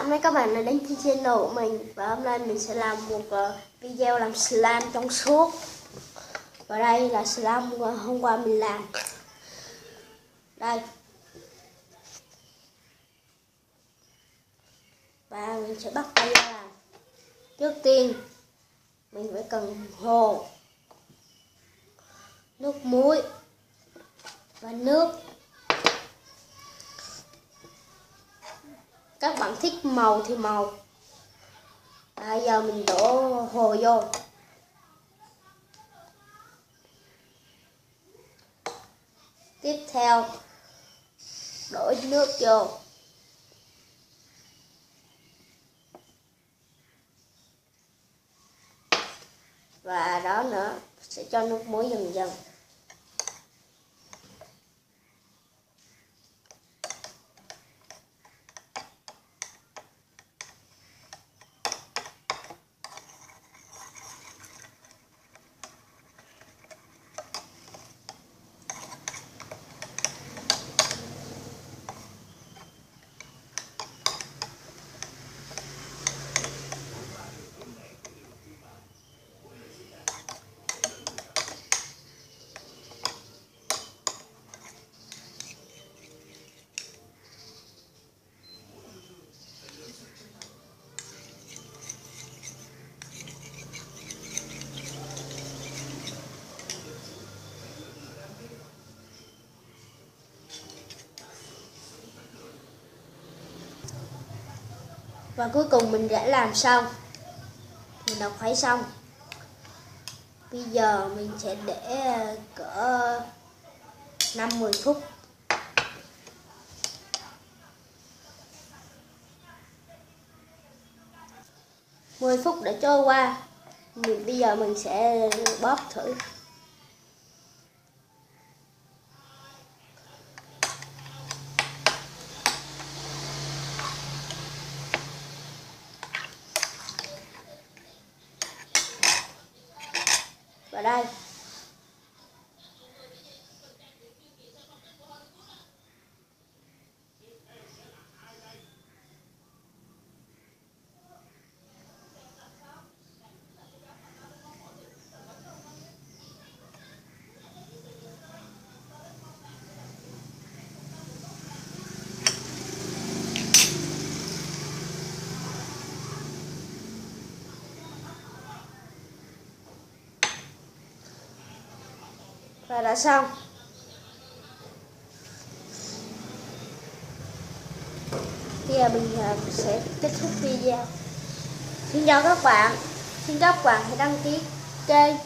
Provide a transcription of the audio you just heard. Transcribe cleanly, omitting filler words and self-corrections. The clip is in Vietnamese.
Hôm nay các bạn đã đến trên channel của mình và hôm nay mình sẽ làm một video làm slime trong suốt. Và đây là slime hôm qua mình làm. Đây. Và mình sẽ bắt tay ra làm. Trước tiên mình phải cần hồ, nước muối và nước. Các bạn thích màu thì màu. Bây giờ mình đổ hồ vô. Tiếp theo đổ nước vô. Và đó nữa, sẽ cho nước muối dần dần. Và cuối cùng mình đã làm xong. Mình đã khuấy xong. Bây giờ mình sẽ để cỡ 5-10 phút. Mười phút đã trôi qua. Bây giờ mình sẽ bóp thử. Và đây. Và đã xong. Bây giờ mình sẽ kết thúc video. Xin chào các bạn. Xin các bạn hãy đăng ký kênh.